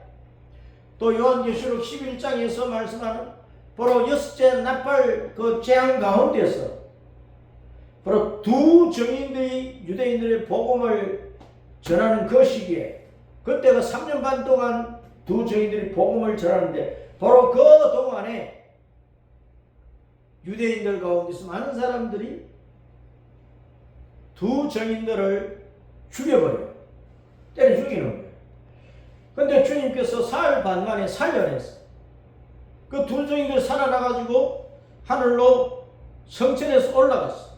또 요한계시록 11장에서 말씀하는 바로 여섯째 나팔 그 재앙 가운데서 바로 두 증인들이 유대인들의 복음을 전하는 그 시기에, 그때가 3년 반 동안 두 증인들이 복음을 전하는데, 바로 그 동안에 유대인들 가운데서 많은 사람들이 두 증인들을 죽여버려요. 때려 죽이는 거예요. 근데 주님께서 사흘 반 만에 살려냈어. 그 두 증인들 살아나가지고 하늘로 성천에서 올라갔어.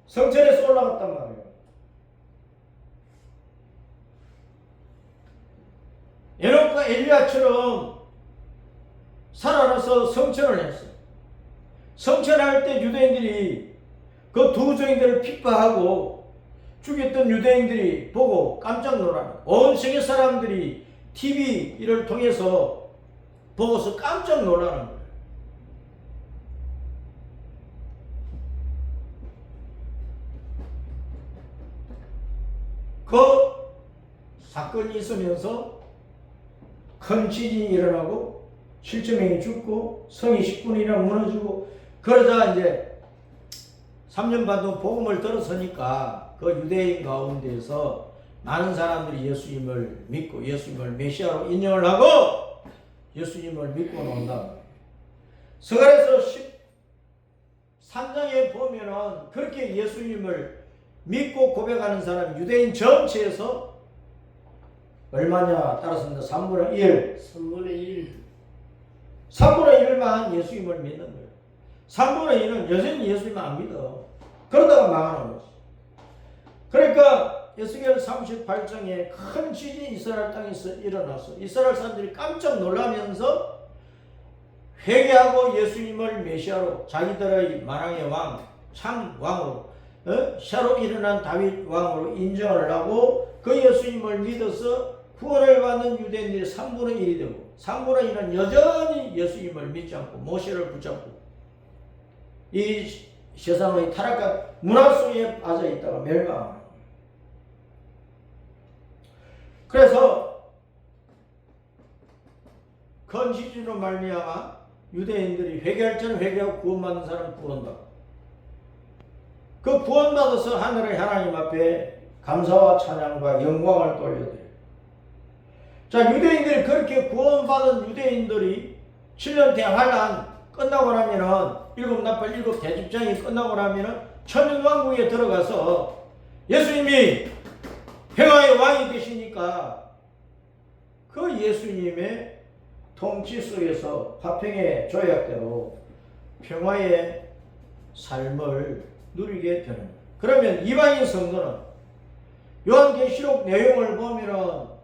성천에서 올라갔단 말이에요. 에녹과 엘리야처럼 살아나서 성천을 했어요. 성천할 때 유대인들이 그 두 증인들을 핍박하고 죽였던 유대인들이 보고 깜짝 놀라는, 온 세계 사람들이 TV를 통해서 보고서 깜짝 놀라는 거예요. 그 사건이 있으면서 큰 지진이 일어나고 7,000명이 죽고 성이 10분이나 무너지고 그러자 이제 3년 반 동안 복음을 들었으니까 그 유대인 가운데서 많은 사람들이 예수님을 믿고 예수님을 메시아로 인정을 하고 예수님을 믿고 나온다. 스가랴서 13장에 보면은 그렇게 예수님을 믿고 고백하는 사람 유대인 전체에서 얼마냐 따라서 3분의 1. 3분의 1만 예수님을 믿는 거예요. 3분의 1은 여전히 예수님을 안 믿어. 그러다가 망하는 거지. 그러니까 에스겔 38장에 큰 지진이 이스라엘 땅에서 일어나서 이스라엘 사람들이 깜짝 놀라면서 회개하고 예수님을 메시아로 자기들의 만왕의 왕, 참 왕으로 샤로 일어난 다윗 왕으로 인정을 하고 그 예수님을 믿어서 구원을 받는 유대인들이 3분의 1이 되고 3분의 1은 여전히 예수님을 믿지 않고 모세를 붙잡고 이 세상의 타락한 문화 속에 빠져 있다가 멸망하는 거예요. 그래서 큰 지진으로 말미암아 유대인들이 회개할 때는 회개하고 구원받는 사람은 구원받고 그 구원받아서 하늘의 하나님 앞에 감사와 찬양과 영광을 돌려드려요. 자, 유대인들이 그렇게 구원받은 유대인들이 7년 대환란 끝나고 나면은 일곱 나팔 일곱 대집장이 끝나고 나면은 천년왕국에 들어가서 예수님이 평화의 왕이 되시니까 그 예수님의 통치 속에서 화평의 조약대로 평화의 삶을 누리게 되는 거예요. 그러면 이방인 성도는 요한계시록 내용을 보면은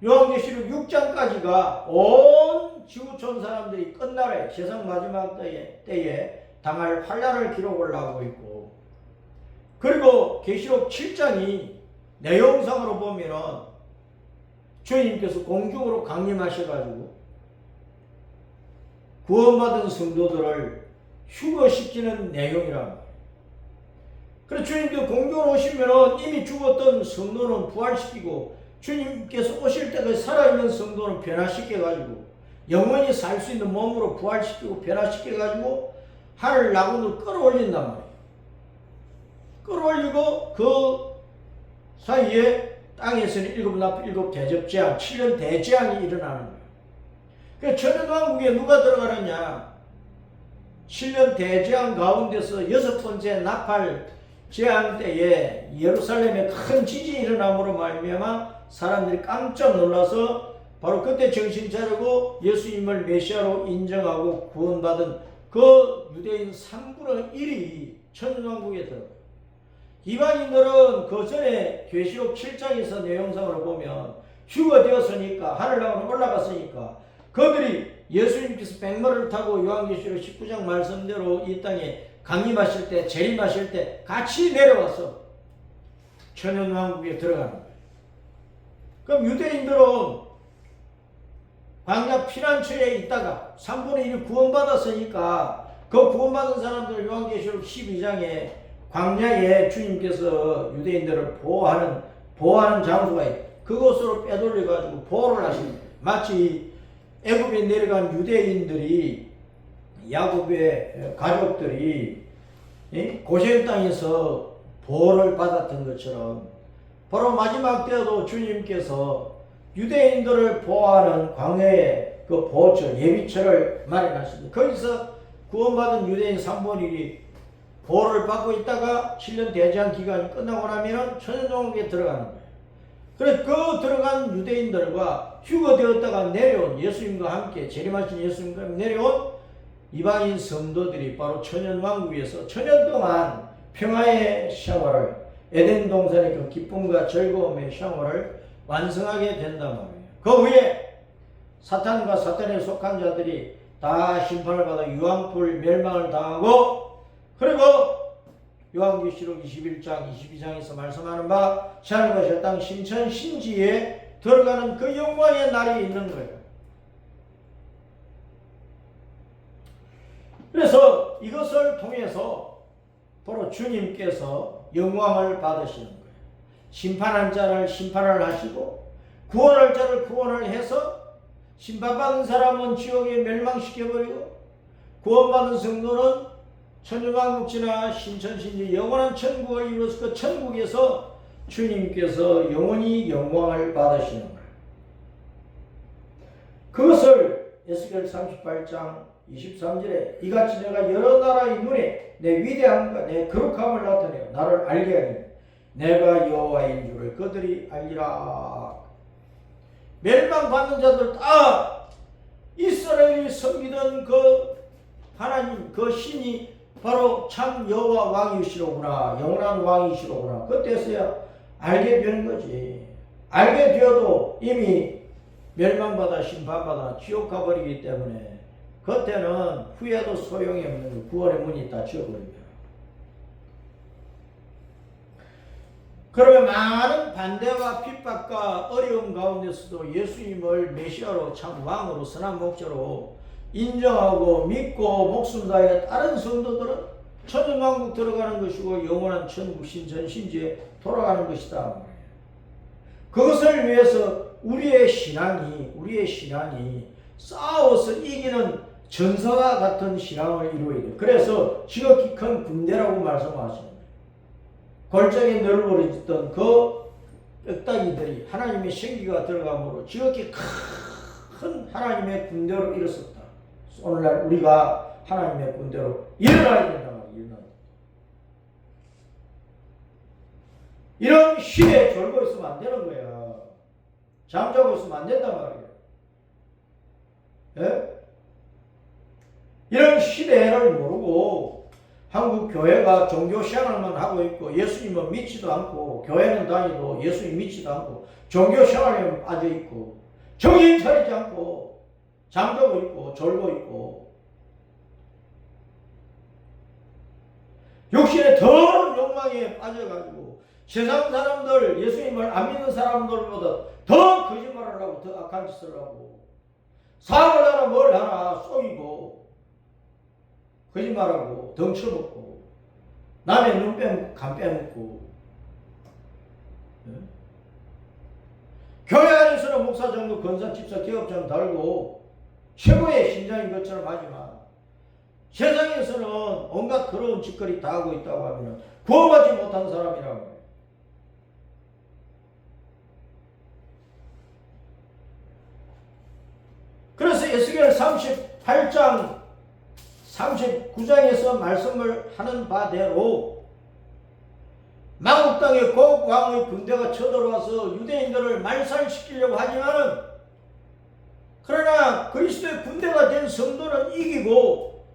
요한계시록 6장까지가 온 지구촌 사람들이 끝날에 세상 마지막 때에 당할 환란을 기록을 하고 있고 그리고 계시록 7장이 내용상으로 보면은 주님께서 공중으로 강림하셔가지고 구원받은 성도들을 휴거시키는 내용이란 말이에요. 그래서 주님께서 공중으로 오시면은 이미 죽었던 성도는 부활시키고 주님께서 오실 때까지 살아있는 성도는 변화시켜가지고 영원히 살 수 있는 몸으로 부활시키고 변화시켜가지고 하늘 낙원으로 끌어올린단 말이에요. 끌어올리고 그 사이에 땅에서는 일곱 나팔 일곱 대접재앙 7년 대재앙이 일어나는 거예요. 그 천연왕국에 누가 들어가느냐 7년 대재앙 가운데서 여섯 번째 나팔 재앙 때에 예루살렘에 큰 지진이 일어남으로 말미암아 사람들이 깜짝 놀라서 바로 그때 정신 차리고 예수님을 메시아로 인정하고 구원받은 그 유대인 3분의 1이 천년왕국에 들어가요. 이방인들은 그 전에 계시록 7장에서 내용상으로 보면 휴거되었으니까 하늘나라로 올라갔으니까 그들이 예수님께서 백마를 타고 요한계시록 19장 말씀대로 이 땅에 강림하실 때 재림하실 때 같이 내려와서 천년왕국에 들어가는 거예요. 그럼 유대인들은 광야 피난처에 있다가 3분의 1이 구원받았으니까 그 구원받은 사람들 요한계시록 12장에 광야에 주님께서 유대인들을 보호하는 장소가 있다. 그곳으로 빼돌려가지고 보호를 하시는 거예요. 마치 애굽에 내려간 유대인들이 야곱의 가족들이 고센 땅에서 보호를 받았던 것처럼 바로 마지막 때에도 주님께서 유대인들을 보호하는 광야의 그 보호처 예비처를 마련하십니다. 거기서 구원받은 유대인 3분의 1이 보호를 받고 있다가 7년 대제한 기간이 끝나고 나면 천연왕국에 들어가는 거예요. 그래서 그 들어간 유대인들과 휴거되었다가 내려온 예수님과 함께 재림하신 예수님과 내려온 이방인 성도들이 바로 천연왕국에서 천년 동안 평화의 생활을 에덴 동산의 그 기쁨과 즐거움의 생활을 완성하게 된단 말이에요. 그 후에 사탄과 사탄에 속한 자들이 다 심판을 받아 유황불 멸망을 당하고 그리고 요한계시록 21장 22장에서 말씀하는 바 하늘과 새 땅 신천 신지에 들어가는 그 영광의 날이 있는 거예요. 그래서 이것을 통해서 바로 주님께서 영광을 받으시는 거예요. 심판한 자를 심판을 하시고 구원할 자를 구원을 해서 심판받은 사람은 지옥에 멸망시켜버리고 구원받은 성도는 천주만국지나 신천신지 영원한 천국을 이루어서 그 천국에서 주님께서 영원히 영광을 받으시는 거예요. 그것을 에스겔 38장 23절에 이같이 내가 여러 나라의 눈에 내 위대함과 내 거룩함을 나타내어 나를 알게 하니 내가 여호와인 줄을 그들이 알리라. 멸망받는 자들 다 이스라엘이 섬기던 그 하나님 그 신이 바로 참 여호와 왕이시로구나, 영원한 왕이시로구나. 그때서야 알게 되는 거지. 알게 되어도 이미 멸망받아 심판받아 지옥 가버리기 때문에 그때는 후회도 소용이 없는 구원의 문이 닫혀버립니다. 그러면 많은 반대와 핍박과 어려움 가운데서도 예수님을 메시아로 참 왕으로 선한 목자로 인정하고 믿고 목숨 다해 다른 성도들은 천년왕국 들어가는 것이고 영원한 천국 신천신지에 돌아가는 것이다. 그것을 위해서 우리의 신앙이 싸워서 이기는 전사와 같은 신앙을 이루어야 돼요. 그래서 지극히 큰 군대라고 말씀하시는 거예요. 골짜기에 널브러졌던 그 뼈다귀들이 하나님의 생기가 들어감으로 지극히 큰 하나님의 군대로 일어섰다. 오늘날 우리가 하나님의 군대로 일어나야 된다 말이에요. 이런 시대에 졸고 있으면 안 되는 거야. 잠자고 있으면 안 된단 말이에요. 예? 이런 시대를 모르고 한국 교회가 종교 생활만 하고 있고 예수님은 믿지도 않고 교회는 다니도 예수님 믿지도 않고 종교 생활에 빠져 있고 정신 차리지 않고 잠자고 있고 졸고 있고 욕심의 더러운 욕망에 빠져가지고 세상 사람들 예수님을 안 믿는 사람들보다 더 거짓말을 하고 더 악한 짓을 하고 사업을 하나 뭘 하나 속이고 거짓말하고 덩쳐먹고 남의 눈 빼먹고 간 빼먹고 네? 교회 안에서는 목사 정도 권사 집사 기업장 달고 최고의 신장인 것처럼 하지만 세상에서는 온갖 더러운 짓거리 다 하고 있다고 하면 구원받지 못한 사람이라고 해요. 그래서 에스겔 38장 39장에서 말씀을 하는 바대로 마국 땅에 곡 왕의 군대가 쳐들어와서 유대인들을 말살시키려고 하지만은 그러나 그리스도의 군대가 된 성도는 이기고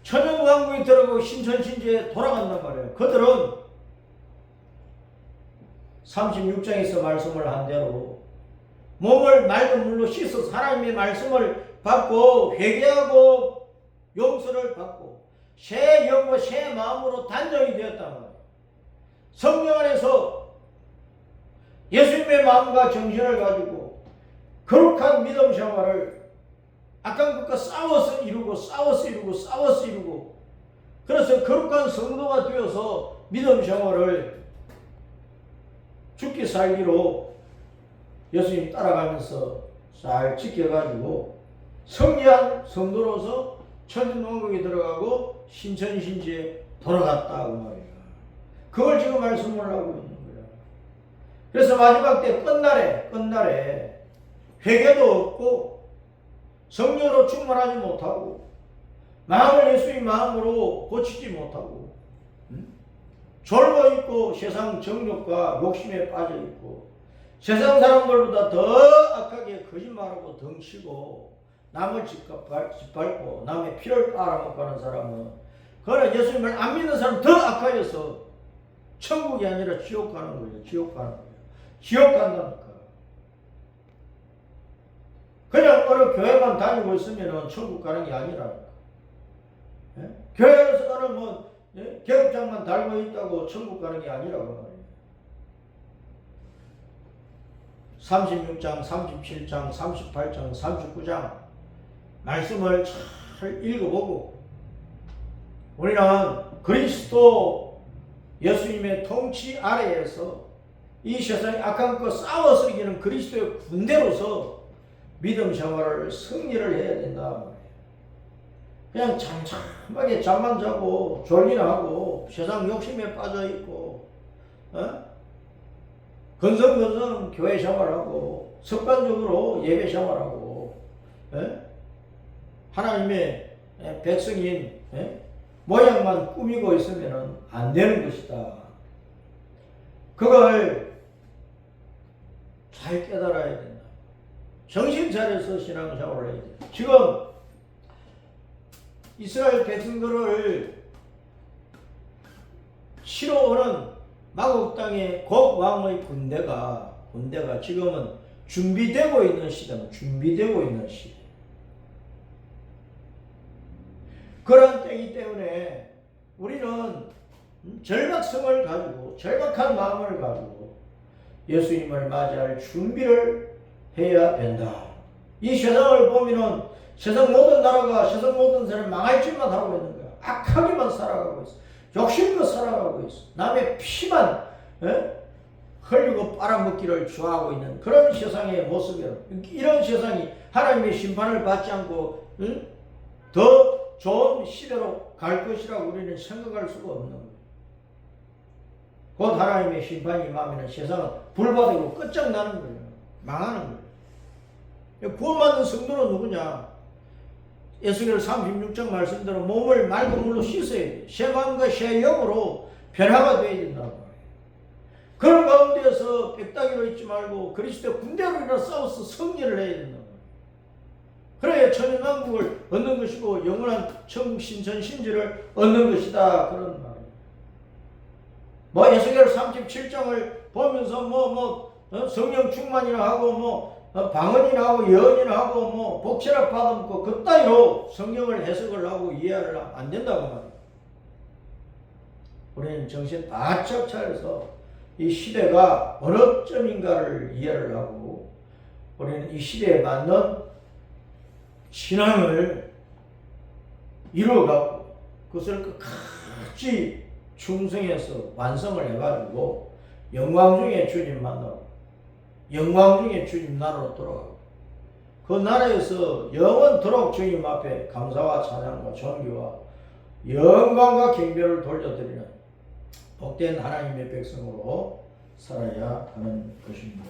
천연왕국에 들어가고 신천신지에 돌아간단 말이에요. 그들은 36장에서 말씀을 한 대로 몸을 맑은 물로 씻어서 하나님의 말씀을 받고 회개하고 용서를 받고 새 영과 새 마음으로 단정이 되었단 말이에요. 성령 안에서 예수님의 마음과 정신을 가지고 거룩한 믿음 생활을 악한 것과 싸워서 이루고 그래서 거룩한 성도가 되어서 믿음 생활을 죽기 살기로 예수님 따라가면서 잘 지켜가지고 성리한 성도로서 천년왕국에 들어가고 신천신지에 돌아갔다고 말이에요. 그걸 지금 말씀을 하고 있는 거예요. 그래서 마지막 때 끝날에 회개도 없고 성령으로 충만하지 못하고 마음을 예수님 마음으로 고치지 못하고 졸고 있고 세상 정욕과 욕심에 빠져 있고 세상 사람들보다 더 악하게 거짓말하고 덩치고 남을 짓밟고 남의 피를 빨아먹고 하는 사람은 그러나 예수님을 안 믿는 사람은 더 악하여서 천국이 아니라 지옥 가는 거예요. 지옥 간다니까. 그냥 어느 교회만 다니고 있으면 천국 가는 게 아니라니까. 예? 교회에서 어느 계급장만 달고 있다고 천국 가는 게 아니라고 말이에요. 36장, 37장, 38장, 39장 말씀을 잘 읽어보고 우리는 그리스도 예수님의 통치 아래에서 이 세상의 악한 것 싸워서 이기는 그리스도의 군대로서 믿음 생활을 승리를 해야 된다 말이에요. 그냥 잠잠하게 잠만 자고 졸리나 하고 세상 욕심에 빠져 있고 건성건성 교회 생활하고 습관적으로 예배 생활하고 하나님의 백성인 모양만 꾸미고 있으면 안 되는 것이다. 그걸 잘 깨달아야 된다. 정신 차려서 신앙생활을 해야 된다. 지금 이스라엘 백성들을 치러 오는 마국 땅의 곡 왕의 군대가 지금은 준비되고 있는 시대입니다. 준비되고 있는 시대. 그런 때이기 때문에 우리는 절박성을 가지고 절박한 마음을 가지고 예수님을 맞이할 준비를 해야 된다. 이 세상을 보면은 세상 모든 나라가 세상 모든 사람이 망할 짓만 하고 있는 거야. 악하게만 살아가고 있어. 욕심껏 살아가고 있어. 남의 피만 흘리고 빨아먹기를 좋아하고 있는 그런 세상의 모습이에요. 이런 세상이 하나님의 심판을 받지 않고 더 좋은 시대로 갈 것이라고 우리는 생각할 수가 없는 거예요. 곧 하나님의 심판이 임하면 세상은 불바다로 끝장나는 거예요. 망하는 거예요. 구원받는 성도는 누구냐? 에스겔 36장 말씀대로 몸을 맑은 물로 씻어야 돼. 새 마음과 새 영으로 변화가 되어야 된다고 말해요. 그런 가운데에서 빽따기로 있지 말고 그리스도의 군대로 일어나 싸워서 승리를 해야 된다고 말해요. 그래야 천연왕국을 얻는 것이고 영원한 천국 신천 신지를 얻는 것이다. 그런 말이에요. 에스겔 37장을 보면서 성령 충만이나 하고 방언이나 하고 예언이나 하고 복채라 받아먹고 그따위로 성경을 해석을 하고 이해를 하면 안 된다고 말이에요. 우리는 정신 바짝 차려서 이 시대가 어느 점인가를 이해를 하고 우리는 이 시대에 맞는 신앙을 이루어가고 그것을 끝까지 충성해서 완성을 해가지고 영광 중에 주님 만나고 영광 중에 주님 나라로 돌아가고 그 나라에서 영원토록 주님 앞에 감사와 찬양과 존귀와 영광과 경배를 돌려드리는 복된 하나님의 백성으로 살아야 하는 것입니다.